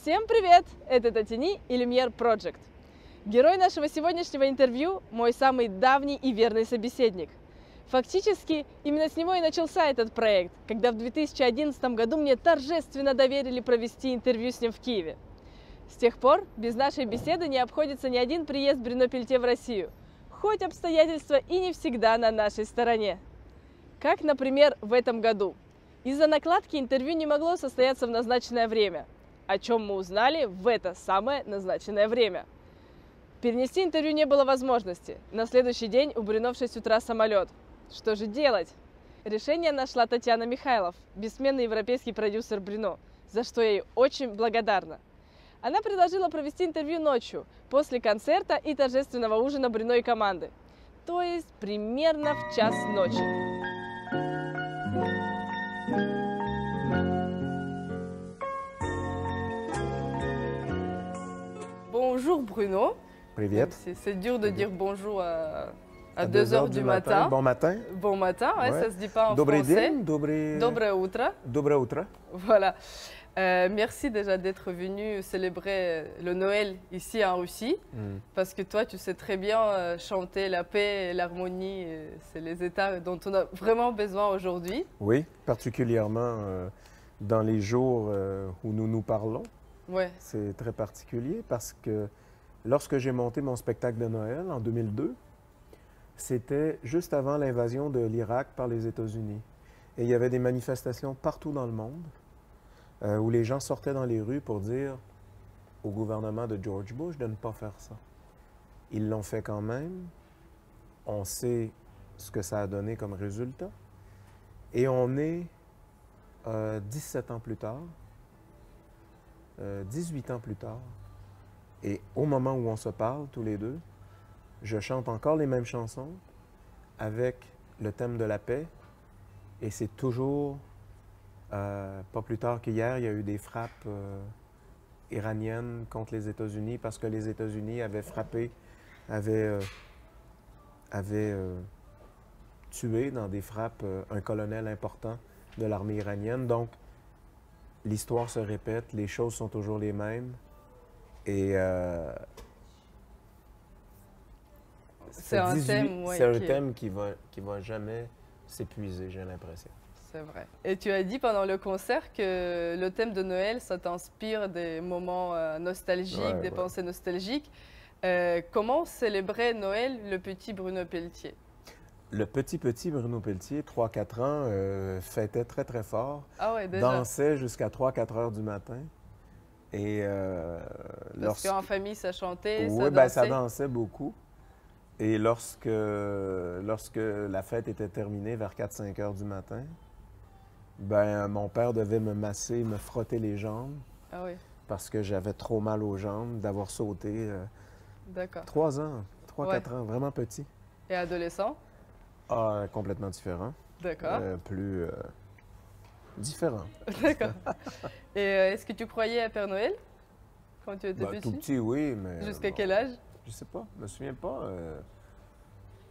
Всем привет! Это Татьяни и Lumière Project. Герой нашего сегодняшнего интервью – мой самый давний и верный собеседник. Фактически, именно с него и начался этот проект, когда в 2011 году мне торжественно доверили провести интервью с ним в Киеве. С тех пор без нашей беседы не обходится ни один приезд Брюно Пельтье в Россию, хоть обстоятельства и не всегда на нашей стороне. Как, например, в этом году. Из-за накладки интервью не могло состояться в назначенное время, о чем мы узнали в это самое назначенное время. Перенести интервью не было возможности. На следующий день у Брюно в 6 утра самолет. Что же делать? Решение нашла Татьяна Михайлов, бессменный европейский продюсер Брюно, за что я ей очень благодарна. Она предложила провести интервью ночью, после концерта и торжественного ужина Брюно и команды. То есть примерно в час ночи. Bonjour Bruno. Привет. C'est dur de dire bonjour à 2 heures du matin. Bon matin. Bon matin, ouais, Ouais. ça se dit pas en Добрый français. день, Доброе утро. Доброе утро. Voilà. Merci déjà d'être venu célébrer le Noël ici en Russie, parce que toi, tu sais très bien chanter la paix et l'harmonie, c'est les états dont on a vraiment besoin aujourd'hui. Oui, particulièrement dans les jours où nous nous parlons. Ouais. C'est très particulier parce que lorsque j'ai monté mon spectacle de Noël en 2002, c'était juste avant l'invasion de l'Irak par les États-Unis. Et il y avait des manifestations partout dans le monde où les gens sortaient dans les rues pour dire au gouvernement de George Bush de ne pas faire ça. Ils l'ont fait quand même. On sait ce que ça a donné comme résultat. Et on est 17 ans plus tard, 18 ans plus tard, et au moment où on se parle tous les deux, je chante encore les mêmes chansons avec le thème de la paix, et c'est toujours, pas plus tard qu'hier, il y a eu des frappes iraniennes contre les États-Unis parce que les États-Unis avaient frappé, avaient tué dans des frappes un colonel important de l'armée iranienne. Donc, l'histoire se répète, les choses sont toujours les mêmes. Et c'est un thème, ouais, c'est un thème qui va jamais s'épuiser, j'ai l'impression. C'est vrai. Et tu as dit pendant le concert que le thème de Noël, ça t'inspire des moments nostalgiques, Ouais, des ouais. pensées nostalgiques. Comment célébrait Noël le petit Bruno Pelletier? Le petit Bruno Pelletier, 3-4 ans, fêtait très très fort, Ah ouais, déjà. dansait jusqu'à 3-4 heures du matin. Et Parce qu'en famille, ça chantait, oui, ça ben, dansait. ça dansait beaucoup. Et lorsque la fête était terminée vers 4-5 heures du matin, ben, mon père devait me masser, me frotter les jambes Ah oui, parce que j'avais trop mal aux jambes d'avoir sauté. d'accord. 3 ans, 3-4 Ouais. ans, vraiment petit. Et adolescent? Ah, complètement différent. D'accord. Plus différent. D'accord. Et est-ce que tu croyais à Père Noël quand tu étais Ben, petit? tout petit, oui, mais... Jusqu'à bon, quel âge? Je sais pas, je me souviens pas.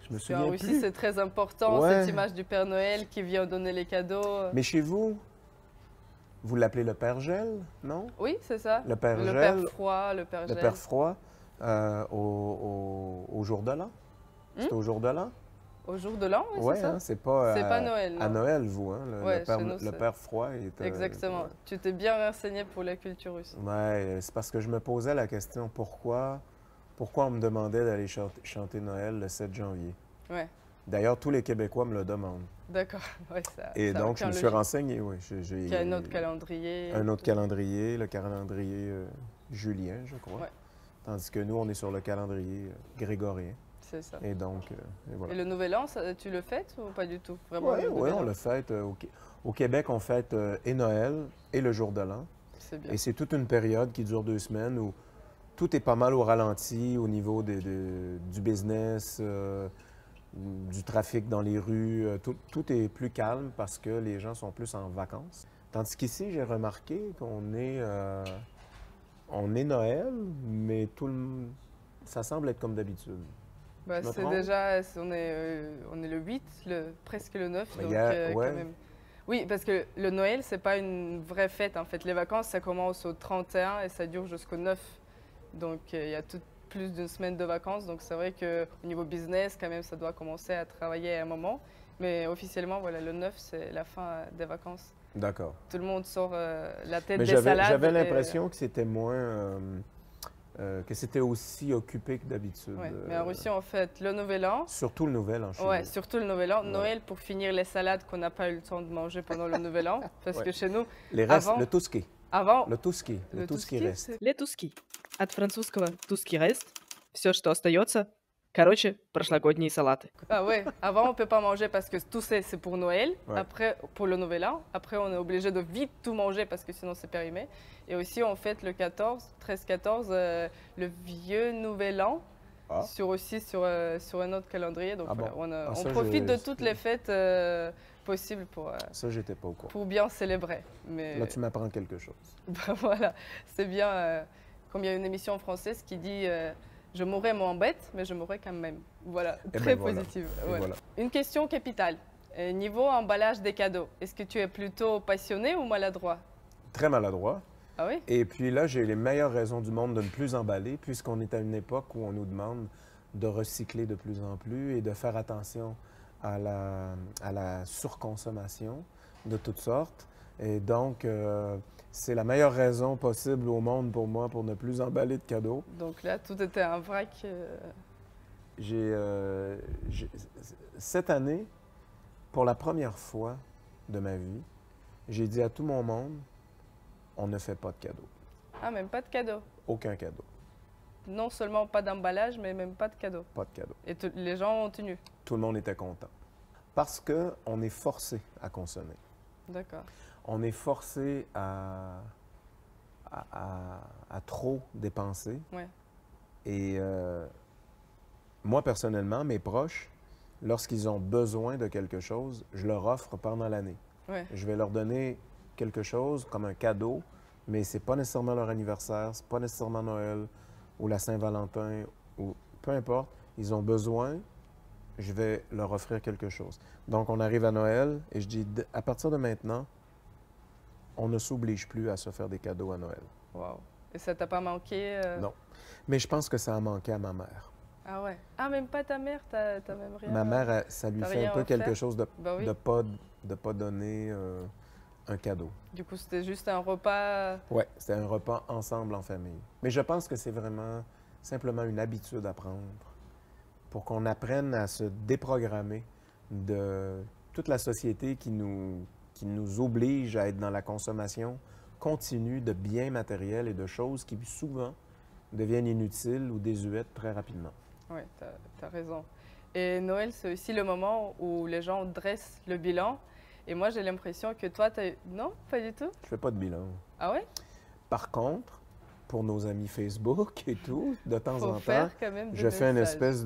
Je me Parce qu'en souviens Russie, plus. c'est très important, Ouais. cette image du Père Noël qui vient donner les cadeaux. Mais chez vous, vous l'appelez le Père Gel, non? Oui, c'est ça. Le Père Le Gel, Père froid, le Père le gel. Père Froid, au jour de l'an. C'est au jour de l'an? Au jour de l'an, oui, Ouais, c'est ça. hein, c'est pas, C'est pas Noël, à non. Noël, vous, hein? Ouais, le, père, chez nous, le c'est- Père Froid est... Exactement. Tu t'es bien renseigné pour la culture russe. Ouais, c'est parce que je me posais la question pourquoi on me demandait d'aller chanter Noël le 7 janvier. Ouais, D'ailleurs, tous les Québécois me le demandent. d'accord. Ouais, ça, Et ça a donc, je aucun me suis logique. renseigné, oui. Il y a un autre calendrier. Un autre calendrier, le calendrier julien, je crois. Ouais. Tandis que nous, on est sur le calendrier grégorien. C'est ça. Et donc, et voilà. Et le Nouvel An, tu le fêtes ou pas du tout? Vraiment, Oui, le Nouvel on An? le fête. Au Québec, on fête et Noël et le jour de l'an. C'est bien. Et c'est toute une période qui dure 2 semaines où tout est pas mal au ralenti au niveau du business, du trafic dans les rues. Tout est plus calme parce que les gens sont plus en vacances. Tandis qu'ici, j'ai remarqué qu'on est Noël, mais ça semble être comme d'habitude. Bah, Je me c'est trompe? déjà, on est le 8, presque le 9, Mais donc ouais. quand même. Oui, parce que le Noël, c'est pas une vraie fête en fait. Les vacances, ça commence au 31 et ça dure jusqu'au 9. Donc il y a plus d'une semaine de vacances. Donc c'est vrai qu'au niveau business, quand même, ça doit commencer à travailler à un moment. Mais officiellement, voilà, le 9, c'est la fin des vacances. D'accord. Tout le monde sort la tête Mais des salades. j'avais l'impression que c'était moins, que c'était aussi occupé que d'habitude. Ouais, mais en Russie, on fête le Nouvel An. Surtout le Nouvel An chez Ouais, nous. surtout le Nouvel An. Ouais. Noël pour finir les salades qu'on n'a pas eu le temps de manger pendant le Nouvel An. Parce Ouais. que chez nous, Les restes, avant, le touski. avant, Le touski. Le touski reste. Летуски. От французского «туски рест» – все, что остается. Короче, прошлогодние салаты. ah ouais, avant on peut pas manger parce que tout ça c'est pour Noël, Ouais. après pour le Nouvel An, après on est obligé de vite tout manger parce que sinon c'est périmé. Et aussi on fête le 14, 13-14, le vieux Nouvel An, Ah. aussi sur un autre calendrier. Donc Ah voilà, bon? Ah, on ça, profite je- de toutes les fêtes possibles Ça, j'étais pas au courant. pour bien célébrer. Mais Là, tu m'apprends quelque chose. ben voilà, c'est bien, comme il y a une émission française qui dit je mourrai moins bête, mais je mourrai quand même. Voilà, Et très ben voilà. positive. Et Ouais. voilà. Une question capitale. Niveau emballage des cadeaux, est-ce que tu es plutôt passionné ou maladroit? Très maladroit. Ah oui? Et puis là, j'ai les meilleures raisons du monde de ne plus emballer, puisqu'on est à une époque où on nous demande de recycler de plus en plus et de faire attention à la surconsommation de toutes sortes. Et donc, c'est la meilleure raison possible au monde pour moi pour ne plus emballer de cadeaux. Donc là, tout était un vrac. Cette année, pour la première fois de ma vie, j'ai dit à tout mon monde, on ne fait pas de cadeaux. Ah, même pas de cadeau. Aucun cadeau. Non seulement pas d'emballage, mais même pas de cadeau. Pas de cadeau. Et les gens ont tenu. Tout le monde était content. Parce qu'on est forcé à consommer. D'accord. On est forcé à trop dépenser. Ouais. Et moi, personnellement, mes proches, lorsqu'ils ont besoin de quelque chose, je leur offre pendant l'année. Ouais. Je vais leur donner quelque chose comme un cadeau, mais c'est pas nécessairement leur anniversaire, c'est pas nécessairement Noël ou la Saint-Valentin, ou peu importe. Ils ont besoin, je vais leur offrir quelque chose. Donc, on arrive à Noël et je dis, à partir de maintenant, on ne s'oblige plus à se faire des cadeaux à Noël. Wow. Et ça t'a pas manqué? Non. Mais je pense que ça a manqué à ma mère. Ah ouais. Ah, même pas ta mère, t'as même rien. Ma mère, ça lui T'as fait rien un peu quelque offert? chose de Bah oui. de pas donner un cadeau. Du coup, c'était juste un repas. Ouais, c'était un repas ensemble en famille. Mais je pense que c'est vraiment simplement une habitude à prendre pour qu'on apprenne à se déprogrammer de toute la société qui nous oblige à être dans la consommation continue de biens matériels et de choses qui souvent deviennent inutiles ou désuètes très rapidement. Oui, t'as raison. Et Noël, c'est aussi le moment où les gens dressent le bilan. Et moi, j'ai l'impression que toi, non, pas du tout. Je fais pas de bilan. Ah ouais? Par contre, pour nos amis Facebook et tout, de temps Faut en temps, faire quand même des je fais une messages. espèce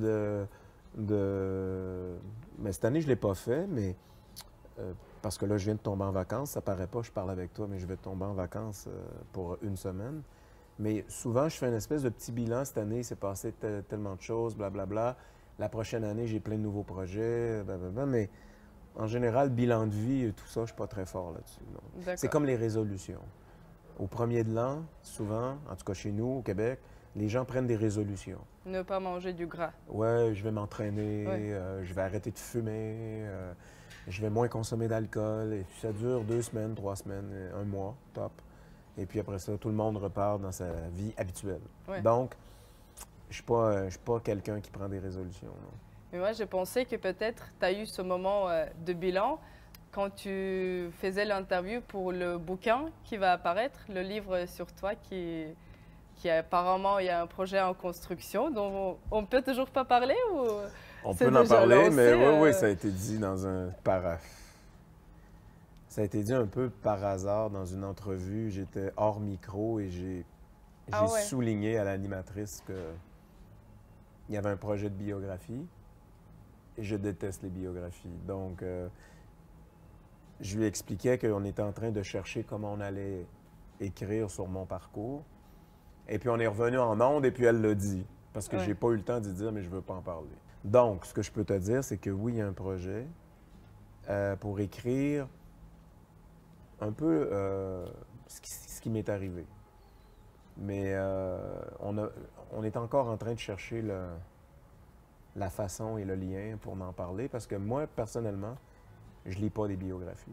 Mais cette année, je ne l'ai pas fait, mais parce que là, je viens de tomber en vacances. Ça paraît pas, je parle avec toi, mais je vais tomber en vacances pour une semaine. Mais souvent, je fais une espèce de petit bilan. Cette année, il s'est passé tellement de choses, blablabla. La prochaine année, j'ai plein de nouveaux projets, blablabla. Mais en général, bilan de vie, tout ça, je ne suis pas très fort là-dessus. non. C'est D'accord. comme les résolutions. Au premier de l'an, souvent, en tout cas chez nous, au Québec, les gens prennent des résolutions. Ne pas manger du gras. Ouais, je vais m'entraîner, Ouais. je vais arrêter de fumer, je vais moins consommer d'alcool. Et puis ça dure 2 semaines, 3 semaines, 1 mois, top. Et puis après ça, tout le monde repart dans sa vie habituelle. Ouais. Donc, je ne suis pas quelqu'un qui prend des résolutions. non. Mais moi, j'ai pensé que peut-être tu as eu ce moment de bilan quand tu faisais l'interview pour le bouquin qui va apparaître, le livre sur toi qui apparemment, il y a un projet en construction dont on peut toujours pas parler ou On c'est peut en déjà parler, lancé, mais oui, ça a été dit dans un Ça a été dit un peu par hasard dans une entrevue. J'étais hors micro et j'ai Ah ouais. souligné à l'animatrice qu'il y avait un projet de biographie et je déteste les biographies. Donc, je lui expliquais qu'on était en train de chercher comment on allait écrire sur mon parcours. Et puis, on est revenu en ondes et puis elle l'a dit. Parce que Ouais. j'ai pas eu le temps d'y dire, mais je veux pas en parler. Donc, ce que je peux te dire, c'est que oui, il y a un projet pour écrire un peu ce qui m'est arrivé. Mais on est encore en train de chercher la façon et le lien pour en parler parce que moi, personnellement, je lis pas des biographies.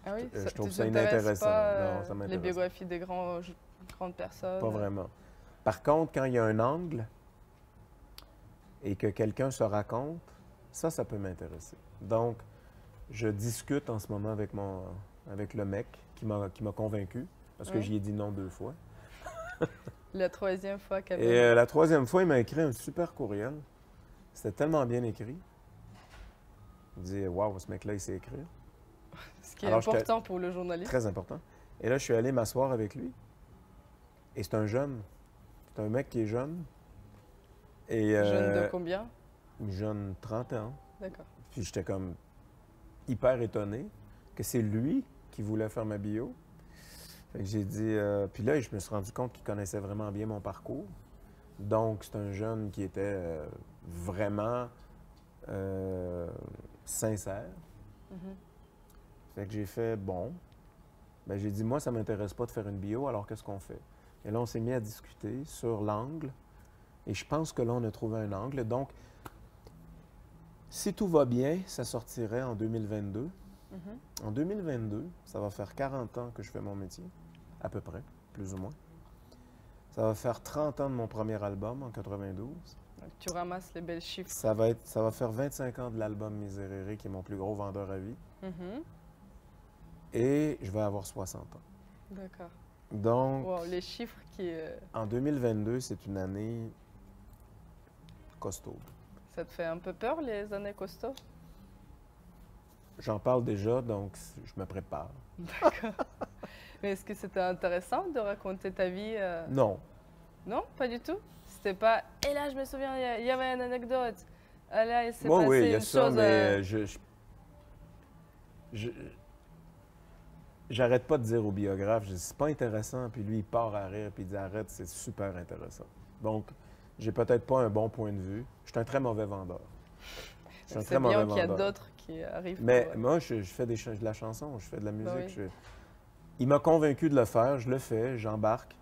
Ah oui, Je trouve tu ça t'intéresses inintéressant. pas, Non, ça les m'intéresse biographies des grandes personnes? pas vraiment. Par contre, quand il y a un angle et que quelqu'un se raconte, ça peut m'intéresser. Donc, je discute en ce moment avec le mec qui m'a convaincu parce que Oui. j'y ai dit non 2 fois. La troisième fois Et la troisième fois, il m'a écrit un super courriel. C'était tellement bien écrit. Il dit waouh, ce mec-là, il sait écrire. Ce qui est Alors, j'étais important pour le journaliste. très important. Et là, je suis allé m'asseoir avec lui. Et c'est un jeune. C'est un mec qui est jeune. Et, Jeune de combien? jeune 30 ans. D'accord. Puis j'étais comme hyper étonné que c'est lui qui voulait faire ma bio. Fait que j'ai dit... puis là, je me suis rendu compte qu'il connaissait vraiment bien mon parcours. Donc, c'est un jeune qui était vraiment sincère. Mhm. Fait que j'ai fait, bon, ben j'ai dit, moi, ça ne m'intéresse pas de faire une bio, alors qu'est-ce qu'on fait? Et là, on s'est mis à discuter sur l'angle. Et je pense que là, on a trouvé un angle. Donc, si tout va bien, ça sortirait en 2022. Mhm. En 2022, ça va faire 40 ans que je fais mon métier, à peu près, plus ou moins. Ça va faire 30 ans de mon premier album en 92. Donc, tu ramasses les belles chiffres. Ça va faire 25 ans de l'album Miserere, qui est mon plus gros vendeur à vie. Mhm. Et je vais avoir 60 ans. D'accord. Donc, Wow, les chiffres qui... en 2022, c'est une année costaud. Ça te fait un peu peur, les années costauds? J'en parle déjà, donc je me prépare. D'accord. Mais est-ce que c'était intéressant de raconter ta vie Non. Non, pas du tout. C'était pas. Et là, je me souviens, il y avait une anecdote. Ah là, il s'est Moi, passé oui, il y a une ça, chose. mais j'arrête pas de dire au biographe, je dis, c'est pas intéressant, puis lui, il part à rire, puis il dit, arrête, c'est super intéressant. Donc, j'ai peut-être pas un bon point de vue. Je suis un très mauvais vendeur. Je suis un très C'est mauvais bien qu'il y a vendeur. d'autres qui arrivent. Mais pour- moi, je fais de la chanson, je fais de la musique. oui. Il m'a convaincu de le faire, je le fais, j'embarque,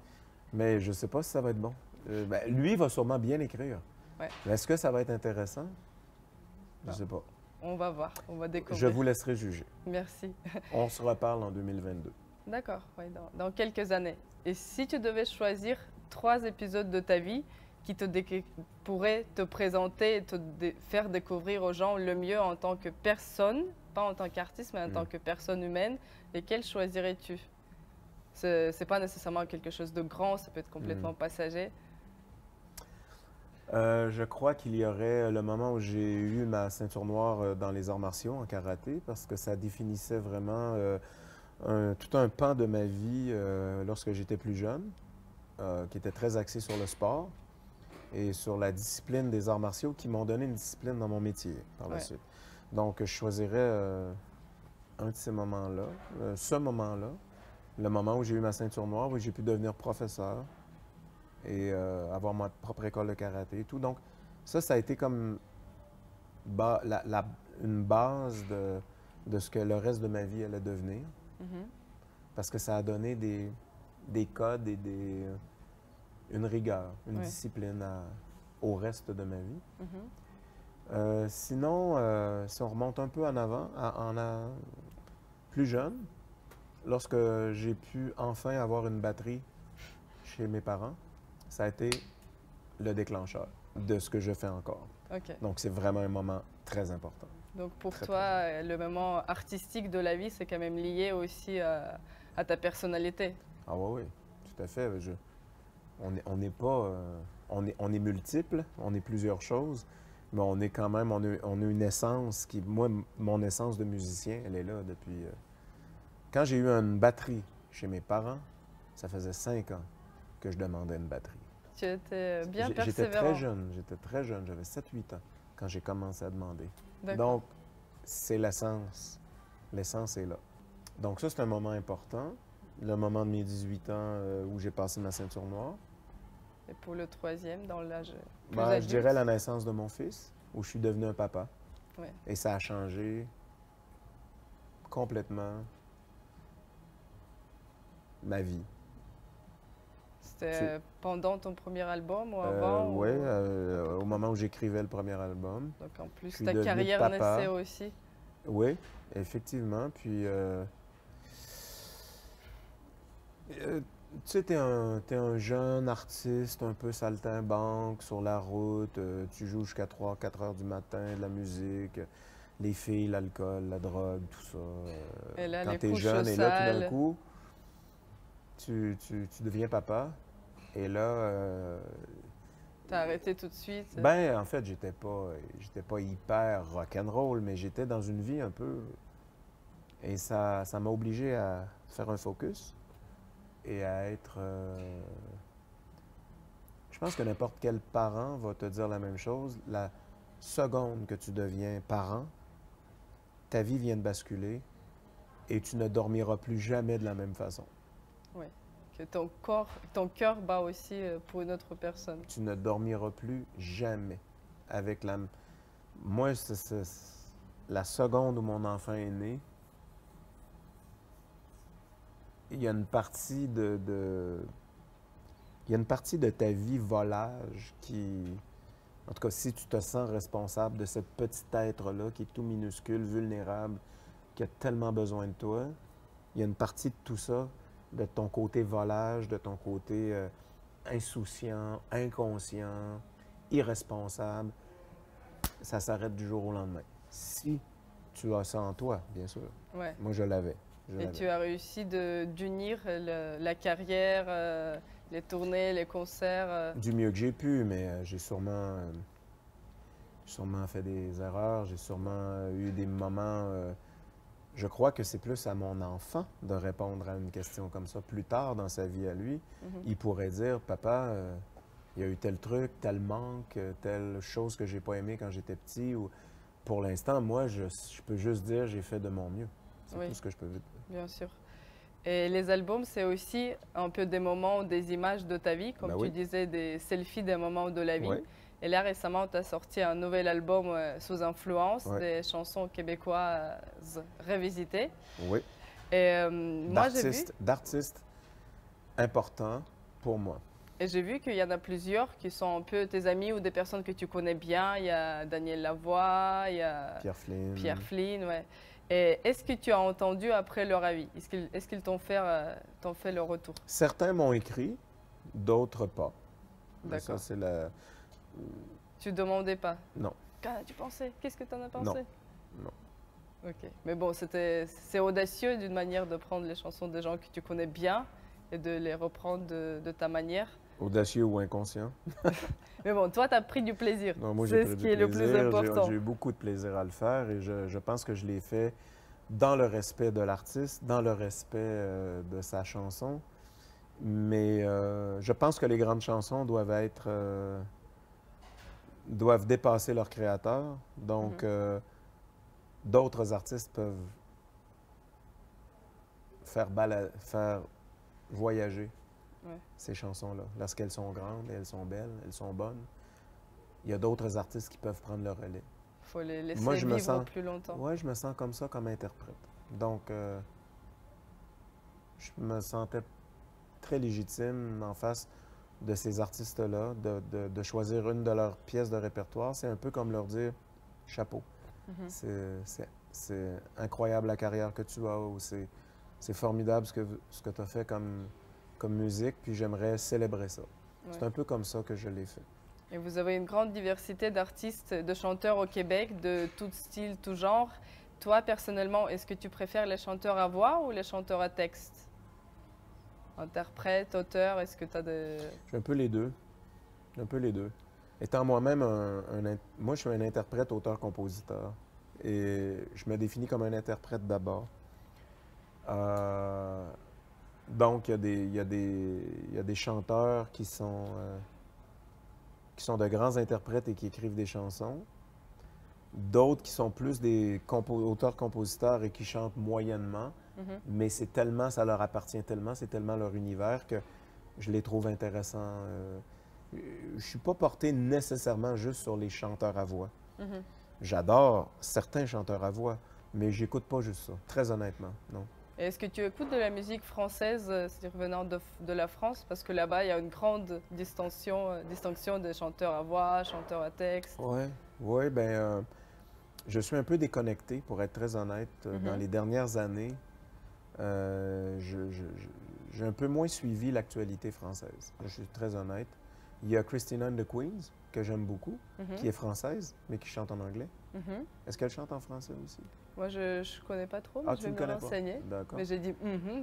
mais je sais pas si ça va être bon. Lui, il va sûrement bien écrire. Ouais. Mais est-ce que ça va être intéressant? Je Non. sais pas. On va voir, on va découvrir. Je vous laisserai juger. Merci. On se reparle en 2022. D'accord, ouais, dans quelques années. Et si tu devais choisir 3 épisodes de ta vie qui pourraient te présenter et faire découvrir aux gens le mieux en tant que personne, pas en tant qu'artiste, mais en tant que personne humaine, lesquels choisirais-tu? C'est pas nécessairement quelque chose de grand, ça peut être complètement passager. Je crois qu'il y aurait le moment où j'ai eu ma ceinture noire dans les arts martiaux en karaté, parce que ça définissait vraiment tout un pan de ma vie lorsque j'étais plus jeune, qui était très axé sur le sport et sur la discipline des arts martiaux, qui m'ont donné une discipline dans mon métier par la suite. Donc, je choisirais un de ces moments-là, ce moment-là, le moment où j'ai eu ma ceinture noire, où j'ai pu devenir professeur et avoir ma propre école de karaté et tout. Donc, ça a été comme une base de ce que le reste de ma vie allait devenir. Mhm. Parce que ça a donné des codes et une rigueur, une discipline au reste de ma vie. Mhm. Sinon, si on remonte un peu en avant, plus jeune, lorsque j'ai pu enfin avoir une batterie chez mes parents, ça a été le déclencheur de ce que je fais encore. Ok. Donc, c'est vraiment un moment très important. Donc pour Très, toi, le moment artistique de la vie, c'est quand même lié aussi à ta personnalité. Ah oui, oui, tout à fait. On n'est pas... on est multiples, on est plusieurs choses, mais on est quand même... On a une essence qui... Moi, mon essence de musicien, elle est là depuis... Quand j'ai eu une batterie chez mes parents, ça faisait 5 ans que je demandais une batterie. Tu étais bien J'étais persévérant. très jeune, j'avais 7-8 ans quand j'ai commencé à demander. D'accord. Donc, c'est l'essence. L'essence est là. Donc ça, c'est un moment important. Le moment de mes 18 ans où j'ai passé ma ceinture noire. Et pour le troisième, dans l'âge plus Je adulte? dirais la naissance de mon fils, où je suis devenu un papa. Ouais. Et ça a changé complètement ma vie. C'était pendant ton premier album ou avant Oui, ou... au moment où j'écrivais le premier album. Donc en Je plus, suis ta devenu carrière papa. naissait aussi. Oui, effectivement. Puis, tu sais, t'es un jeune artiste un peu saltimbanque sur la route. Tu joues jusqu'à 3, 4 heures du matin, de la musique, les filles, l'alcool, la drogue, tout ça. Et là, Quand les t'es couches jeune, et là, tout d'un sales. coup, tu deviens papa. Et là, T'as arrêté tout de suite. ben, en fait, j'étais pas hyper rock'n'roll, mais j'étais dans une vie un peu. Et ça m'a obligé à faire un focus et à être. Je pense que n'importe quel parent va te dire la même chose. La seconde que tu deviens parent, ta vie vient de basculer et tu ne dormiras plus jamais de la même façon. Ouais. Que ton cœur bat aussi pour une autre personne. Tu ne dormiras plus jamais avec la. Moi, la seconde où mon enfant est né, il y a une partie il y a une partie de ta vie volage qui, en tout cas, si tu te sens responsable de ce petit être-là qui est tout minuscule, vulnérable, qui a tellement besoin de toi, il y a une partie de tout ça, de ton côté volage, de ton côté insouciant, inconscient, irresponsable, ça s'arrête du jour au lendemain. Si tu as ça en toi, bien sûr. Ouais. Moi, je l'avais. Et tu as réussi d'unir la carrière, les tournées, les concerts. Du mieux que j'ai pu, mais j'ai sûrement fait des erreurs, j'ai sûrement eu des moments. Je crois que c'est plus à mon enfant de répondre à une question comme ça. Plus tard dans sa vie à lui, il pourrait dire, papa, il y a eu tel truc, tel manque, telle chose que j'ai pas aimé quand j'étais petit. Ou... Pour l'instant, moi, je peux juste dire, j'ai fait de mon mieux. C'est Oui. tout ce que je peux dire. Bien sûr. Et les albums, c'est aussi un peu des moments, des images de ta vie, comme Ben tu oui. disais, des selfies des moments de la vie. Oui. Et là, récemment, tu as sorti un nouvel album sous influence, Ouais. des chansons québécoises revisitées. Oui. Et moi, j'ai vu, D'artistes importants pour moi. et j'ai vu qu'il y en a plusieurs qui sont un peu tes amis ou des personnes que tu connais bien. Il y a Daniel Lavoie, il y a Pierre Flynn. Ouais. Et est-ce que tu as entendu après leur avis? Est-ce qu'ils t'ont fait le retour? Certains m'ont écrit, d'autres pas. Mais ça, D'accord. c'est la... Tu demandais pas? Non. Qu'en as-tu pensé? Qu'est-ce que tu en as Non. pensé? Non. Ok. Mais bon, c'est audacieux d'une manière de prendre les chansons des gens que tu connais bien et de les reprendre de ta manière. Audacieux ou inconscient? Mais bon, toi, tu as pris du plaisir. Non, moi, j'ai C'est pris ce du qui est le plus plaisir. important. J'ai eu beaucoup de plaisir à le faire et je pense que je l'ai fait dans le respect de l'artiste, dans le respect de sa chanson. Mais je pense que les grandes chansons doivent dépasser leur créateur. Donc, d'autres artistes peuvent faire voyager Ouais. ces chansons-là. Lorsqu'elles sont grandes, elles sont belles, elles sont bonnes. Il y a d'autres artistes qui peuvent prendre le relais. Il faut les laisser Moi, je me vivre sens- plus longtemps. Ouais, je me sens comme ça comme interprète. Donc, je me sentais très légitime en face de ces artistes-là, de choisir une de leurs pièces de répertoire. C'est un peu comme leur dire chapeau. Mhm. C'est incroyable la carrière que tu as, ou c'est formidable ce que tu as fait comme musique, puis j'aimerais célébrer ça. C'est Ouais. un peu comme ça que je l'ai fait. Et vous avez une grande diversité d'artistes, de chanteurs au Québec, de tout style, tout genre. Toi, personnellement, est-ce que tu préfères les chanteurs à voix ou les chanteurs à texte? Interprète, auteur, est-ce que tu as de... Je suis un peu les deux. Un peu les deux. Étant moi-même moi, je suis un interprète, auteur, compositeur. Et je me définis comme un interprète d'abord. Donc, il y a des chanteurs qui sont de grands interprètes et qui écrivent des chansons. D'autres qui sont plus des auteurs-compositeurs et qui chantent moyennement. Mhm. Mais ça leur appartient tellement, c'est tellement leur univers que je les trouve intéressants. Je ne suis pas porté nécessairement juste sur les chanteurs à voix. Mhm. J'adore certains chanteurs à voix, mais j'écoute pas juste ça, très honnêtement, non. Est-ce que tu écoutes de la musique française, c'est-à-dire venant de la France? Parce que là-bas, il y a une grande distinction des chanteurs à voix, chanteurs à texte. Oui, ben, je suis un peu déconnecté, pour être très honnête. Dans les dernières années, j'ai un peu moins suivi l'actualité française. Je suis très honnête. Il y a Christina and the Queens, que j'aime beaucoup, qui est française, mais qui chante en anglais. Est-ce qu'elle chante en français aussi? Moi, je ne connais pas trop, mais je vais me renseigner. D'accord. Mais j'ai dit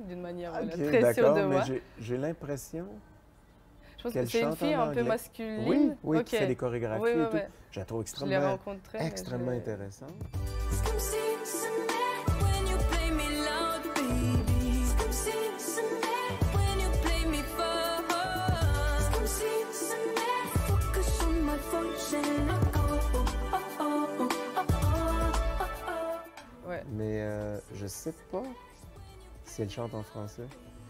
d'une manière Ok, très sûre de mais moi. j'ai l'impression Je pense que qu'elle c'est une chante fille en un peu anglais. masculine. Oui, oui, Ok. qui fait des chorégraphies Oui, et tout. ouais. Je la trouve Je l'ai rencontrée. mais extrêmement je- intéressante. It's comme si ce mec when you play me loud, baby. C'est comme si ce mec when you play me fast. C'est comme si ce mec focus on my function. Ouais. Mais je sais pas si elle chante en français.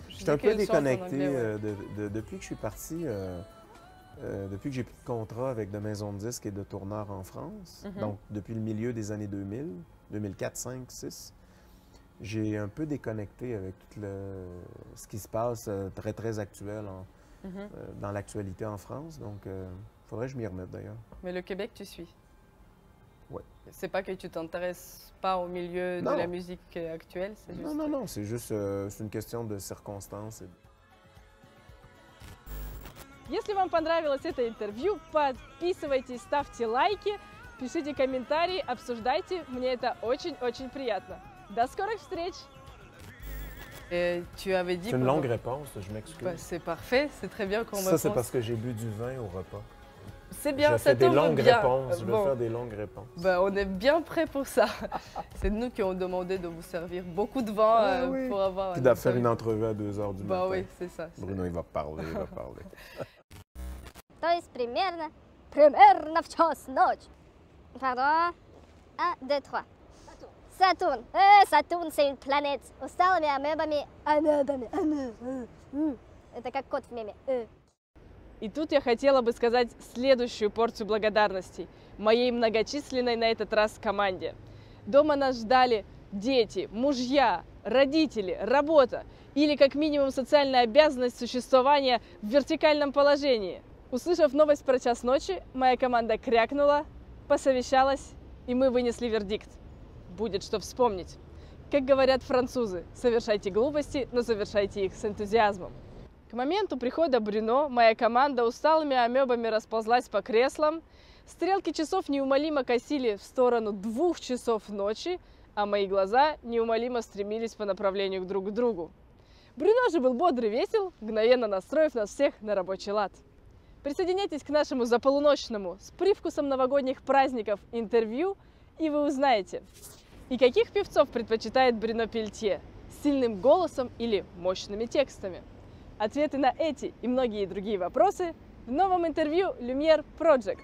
Je J'étais sais un peu qu'elle chante en déconnecté anglais, ouais. depuis que je suis parti, depuis que j'ai pris le contrat avec de maisons de disques et de tourneurs en France, donc depuis le milieu des années 2000, 2004, 5, 6, j'ai un peu déconnecté avec tout ce qui se passe très, très actuel dans l'actualité en France. Donc, il faudrait que je m'y remette d'ailleurs. Mais le Québec, tu suis? Ouais. C'est pas que tu t'intéresses pas au milieu de Non. la musique actuelle, c'est juste... Non, c'est juste c'est une question de circonstances. Если вам понравилось это интервью, подписывайтесь, ставьте лайки, пишите комментарии, обсуждайте. Мне это очень-очень приятно. До скорых встреч! Et tu avais dit... C'est une longue réponse, je m'excuse. Bah, c'est parfait, c'est très bien qu'on me Ça, c'est pense. parce que j'ai bu du vin au repas. C'est bien, Je ça fais des tombe longues bien. réponses. Je vais Bon. faire des longues réponses. Bah, on est bien prêt pour ça. C'est nous qui avons demandé de vous servir beaucoup de vin Ah oui. pour avoir... Puis de faire une entrevue à 2 h du Bah matin. oui, c'est ça. Bruno, il va parler, il va parler. То есть примерно в час ночи. Pardon. 1, 2, 3. Saturne. Saturne, c'est une planète. Усталыми амебами. Это как кот в меме. И тут я хотела бы сказать следующую порцию благодарностей моей многочисленной на этот раз команде. Дома нас ждали дети, мужья, родители, работа или как минимум социальная обязанность существования в вертикальном положении. Услышав новость про час ночи, моя команда крякнула, посовещалась, и мы вынесли вердикт. Будет что вспомнить. Как говорят французы, совершайте глупости, но совершайте их с энтузиазмом. К моменту прихода Брюно моя команда усталыми амебами расползлась по креслам, стрелки часов неумолимо косили в сторону 2 часов ночи, а мои глаза неумолимо стремились по направлению друг к другу. Брюно же был бодрый, весел, мгновенно настроив нас всех на рабочий лад. Присоединяйтесь к нашему заполуночному с привкусом новогодних праздников интервью, и вы узнаете, и каких певцов предпочитает Брюно Пельтье – сильным голосом или мощными текстами. Ответы на эти и многие другие вопросы в новом интервью Lumiere Project.